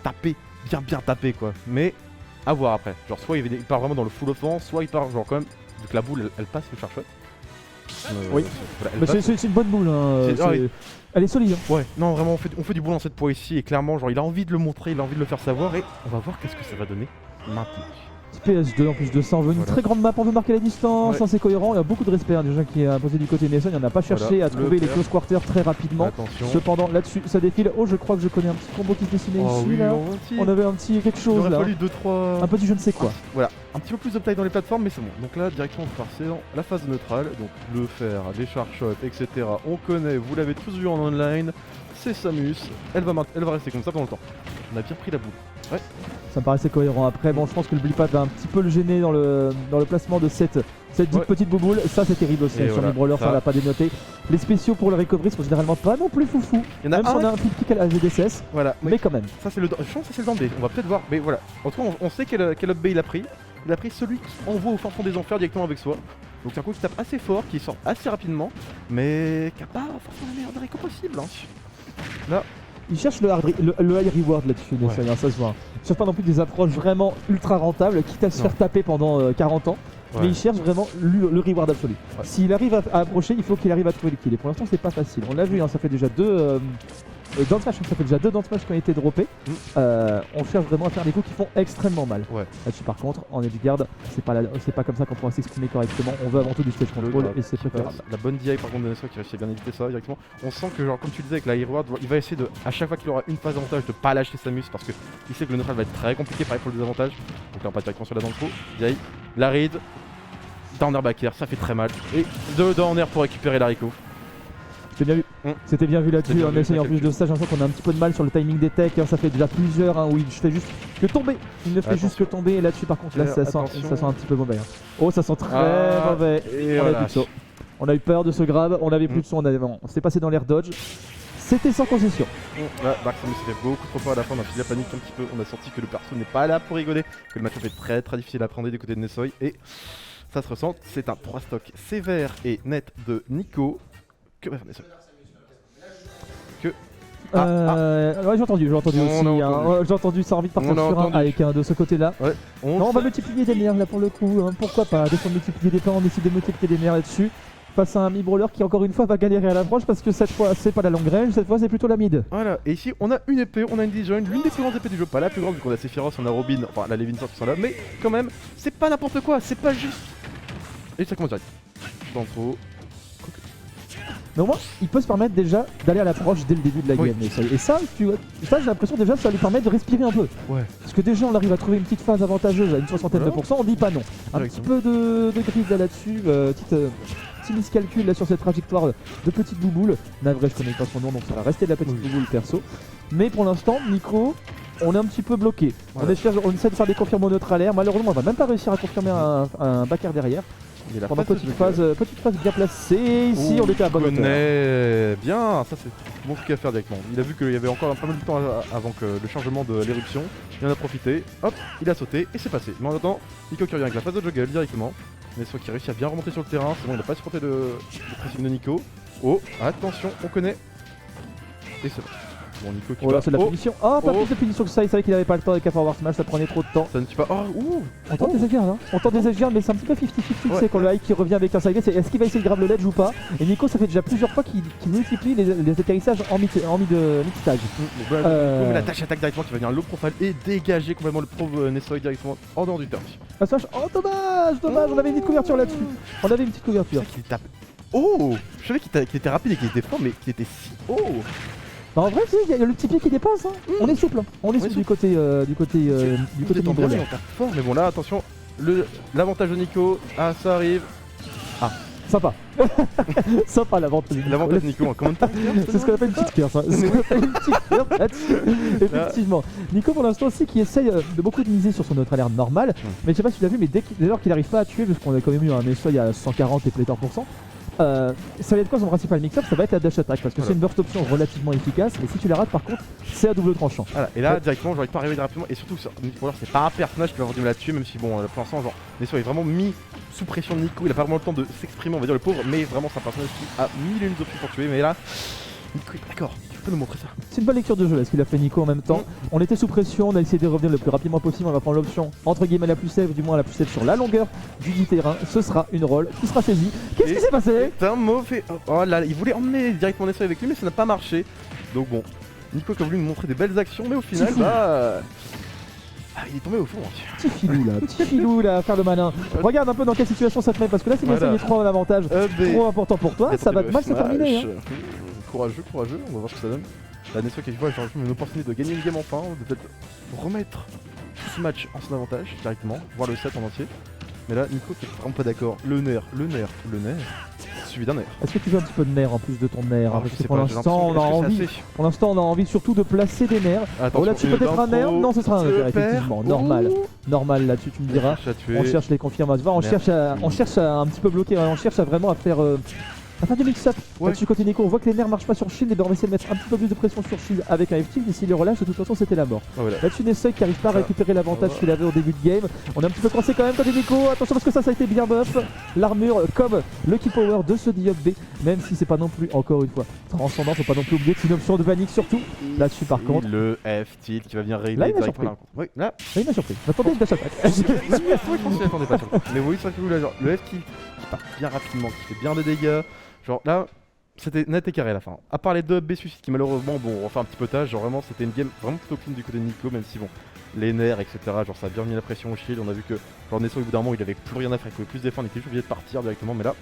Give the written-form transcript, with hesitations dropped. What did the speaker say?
taper, bien taper quoi. Mais à voir après. Genre soit il part vraiment dans le full offense, soit il part genre quand même, vu que la boule elle passe le charge shot. Oui, voilà, bah, c'est une bonne boule, hein. Elle est solide. Hein. Ouais, non vraiment on fait du boulot dans cette poids ici et clairement genre il a envie de le montrer, il a envie de le faire savoir et on va voir qu'est-ce que ça va donner maintenant. PS2 en plus de ça, on veut une très grande map, on veut marquer la distance, Ouais. hein, c'est cohérent, il y a beaucoup de respect hein, déjà qui est imposé du côté Nesson, il n'y en a pas cherché à trouver les close quarters très rapidement. Attention. Cependant là-dessus ça défile, oh je crois que je connais un petit combo qui se dessinait ici oui, là. On avait un petit quelque chose il là. aurait fallu 2-3... Un petit je ne sais quoi. Voilà, un petit peu plus d'uptime dans les plateformes mais c'est bon. Donc là directement on va passer dans la phase neutrale, donc le fer, les charge shots, etc. On connaît, vous l'avez tous vu en online, c'est Samus, elle va rester comme ça pendant le temps. On a bien pris la boule. Ouais. Ça me paraissait cohérent. Après, bon, je pense que le Blipad va un petit peu le gêner dans le placement de cette petite bouboule. Ça, c'est terrible aussi. Sur les brawlers, ça l'a pas dénoté. Les spéciaux pour le recovery sont généralement pas non plus foufou. Il y en a même si on a un petit kick à la GDSS. Voilà. Mais quand même. Ça, c'est le. Je pense que ça, c'est le Dan B. On va peut-être voir. Mais voilà. En tout cas, on sait quel up B il a pris. Il a pris celui qui envoie au fin fond des enfers directement avec soi. Donc, c'est un coup qui tape assez fort, qui sort assez rapidement. Mais qui a pas forcément la meilleure réco possible. Hein. Là. Il cherche le high reward là-dessus, ça se voit. Il cherche pas non plus des approches vraiment ultra rentables, quitte à se faire taper pendant 40 ans. Ouais. Mais il cherche vraiment le reward absolu. Ouais. S'il arrive à approcher, il faut qu'il arrive à trouver le kill. Et pour l'instant, c'est pas facile. On l'a vu, hein, ça fait déjà deux down smash, ça fait déjà 2 down smash qui ont été droppés. On cherche vraiment à faire des coups qui font extrêmement mal. Ouais. Là-dessus, par contre, en edgeguard, c'est pas comme ça qu'on pourra s'exprimer correctement. On veut avant tout du stage control et c'est préférable. La bonne DI par contre de Nestor qui réussit à bien éviter ça directement. On sent que, genre, comme tu le disais avec la high reward, il va essayer de, à chaque fois qu'il aura une phase d'avantage, de pas lâcher Samus parce que il sait que le neutral va être très compliqué, pareil pour le désavantage. Donc là, on passe directement sur la dent pro. DI, la read, downer back air, ça fait très mal. Et 2 down air pour récupérer la Rico. C'était bien vu. C'était bien vu là-dessus. On essaye en plus de ça. J'ai l'impression qu'on a un petit peu de mal sur le timing des techs. Ça fait déjà plusieurs où il fait juste que tomber. Il ne fait juste que tomber. Et là-dessus, par contre, là, ça sent un petit peu mauvais. Oh, ça sent très mauvais. Et voilà. On a eu peur de ce grab. On avait plus de son. On s'est passé dans l'air dodge. C'était sans concession. Là, Dark Samus s'est fait beaucoup trop peur à la fin. On a fini la panique un petit peu. On a senti que le perso n'est pas là pour rigoler. Que le match est très difficile à appréhender du côté de Nessoy. Et ça se ressent. C'est un 3 stock sévère et net de Nico. Que va faire Nessoy? Ouais, j'ai entendu aussi. J'ai entendu ça, envie de partir sur un avec de ce côté-là. Ouais, on va multiplier des mers là pour le coup. Hein. Pourquoi pas? Dès qu'on multiplie des plans, on décide de multiplier des mers là-dessus. Face à un mid-brawler qui encore une fois va galérer à l'approche parce que cette fois c'est pas la longue range, cette fois c'est plutôt la mid. Voilà, et ici on a une épée, on a une disjoint, l'une des plus grandes épées du jeu, pas la plus grande vu qu'on a Sephiroth, on a Robin, enfin la Levinson qui sont là, mais quand même, c'est pas n'importe quoi, c'est pas juste. Et ça commence direct. Dans le trou. Mais au moins, il peut se permettre déjà d'aller à l'approche dès le début de la game. Et ça, j'ai l'impression déjà que ça lui permet de respirer un peu. Ouais. Parce que déjà, on arrive à trouver une petite phase avantageuse à une 69%, on dit pas non. Un petit peu de grid là-dessus, petit miscalcul là sur cette trajectoire de petite bouboule. Navré, je connais pas son nom, donc ça va rester de la petite bouboule perso. Mais pour l'instant, Nico, on est un petit peu bloqué. Ouais. On essaie de faire des confirmos neutralaires. Malheureusement, on va même pas réussir à confirmer un back air derrière. Pendant petite phase bien placée, ici on était à bonne hauteur. Bien, ça c'est bon truc à faire directement. Il a vu qu'il y avait encore pas mal de temps avant que le chargement de l'éruption. Il en a profité, hop, il a sauté et c'est passé. Mais en attendant, Nico qui revient avec la phase de juggle directement. Nessoy qui réussit à bien remonter sur le terrain, c'est bon, il n'a pas supporté de pressing de Nico. Oh, attention, on connaît. Et c'est bon. Bon, Nico qui là c'est de la punition. Oh, pas plus de punition que ça, il savait qu'il avait pas le temps avec un forward smash, ça prenait trop de temps. Ça ne tue pas. On tente des edgeguards, hein. On tente des edgeguards, mais c'est un petit peu 50-50, c'est quand le high qui revient avec un side c'est est-ce qu'il va essayer de grab le ledge ou pas. Et Nico, ça fait déjà plusieurs fois qu'il multiplie les atterrissages en mid stage. La tâche attaque directement qui va venir low profile et dégager complètement le pro Nessoy directement en dehors du turf. Oh, dommage, on avait une petite couverture là-dessus. On avait une petite couverture. Qu'il tape. Oh, je savais qu'il était rapide et qu'il était fort, mais qu'il était si haut. Bah en vrai, il y a le petit pied qui dépasse. Hein. On est souple. On est souple du côté de fort. Mais bon, là, attention, l'avantage de Nico. Ah, ça arrive. Ah, sympa. Sympa l'avantage de Nico. L'avantage de Nico, comment c'est ce qu'on appelle une petite cœur, ça. C'est ce qu'on appelle une petite cœur. Effectivement. Nico, pour l'instant aussi, qui essaye de beaucoup de miser sur son neutralaire normal. Mais je sais pas si tu l'as vu, mais dès lors qu'il n'arrive pas à tuer, parce qu'on a quand même eu un Nessoy à 140 et pléthore%. Ça va être quoi son principal mix-up? Ça va être la dash attack parce que c'est une burst option relativement efficace, mais si tu la rates par contre c'est à double tranchant. Voilà, et là directement j'aurais pas arrivé rapidement et surtout c'est pas un personnage qui va avoir du mal à tuer, même si bon pour l'instant genre Nessoy est vraiment mis sous pression de Nico, il a pas vraiment le temps de s'exprimer, on va dire le pauvre, mais vraiment c'est un personnage qui a 1000 et une options pour tuer. Mais là Nico est d'accord, tu peux nous montrer ça. C'est une bonne lecture de jeu là, ce qu'il a fait Nico en même temps. On était sous pression, on a essayé de revenir le plus rapidement possible, on va prendre l'option entre guillemets la plus safe, du moins la plus safe sur la longueur du terrain. Ce sera une roll qui sera saisie. Qu'est-ce qui s'est passé? C'est un mauvais... Oh là, il voulait emmener directement Nessa avec lui mais ça n'a pas marché. Donc bon, Nico qui a voulu nous montrer des belles actions mais au final, il est tombé au fond. Petit filou là, à faire le malin. Regarde un peu dans quelle situation ça te met parce que là c'est bien ça, il est trop en avantage. Trop important pour toi, ça va mal se terminer. Courageux, on va voir ce que ça donne. La Nessa qui voit une opportunité de gagner une game enfin, de peut-être remettre ce match en son avantage directement, voir le set en entier. Mais là, Nico qui est vraiment pas d'accord. Le nerf, suivi d'un nerf. Est-ce que tu veux un petit peu de nerf en plus de ton nerf? Ah, parce que pour l'instant, on a envie surtout de placer des nerfs. Oh là, tu peux être un nerf? Non, ce sera un nerf, effectivement. Normal là-dessus, tu me diras. On cherche les confirmations. On cherche à un petit peu bloquer, on cherche à vraiment à faire du mix-up. Là-dessus, côté Nico, on voit que les nerfs marchent pas sur Shield, et ben on va essayer de mettre un petit peu plus de pression sur Shield avec un F-Tilt, et s'il le relâche, de toute façon, c'était la mort. Là-dessus, Nessek qui arrive pas à récupérer l'avantage qu'il avait au début de game. On est un petit peu coincé quand même côté Nico. Attention parce que ça a été bien buff. L'armure comme le key power de ce Diop B, même si c'est pas non plus, encore une fois, transcendant, faut pas non plus oublier que c'est une option de panique surtout. Là-dessus, par contre. Le F-Tilt qui va venir régler. Là, il m'a surpris. Là, il m'a surpris. J'attendais une dash attack. Mais oui, c'est vrai que le F-Tilt qui part bien rapidement, qui fait bien des dégâts. Genre là, c'était net et carré à la fin. À part les deux B suicides qui malheureusement bon refait un petit peu tâche, genre vraiment c'était une game vraiment plutôt clean du côté de Nico, même si bon, les nerfs etc, genre ça a bien mis la pression au shield, on a vu que genre Nesso au bout d'un moment il avait plus rien à faire, il pouvait plus défendre, il était juste obligé de partir directement, mais là,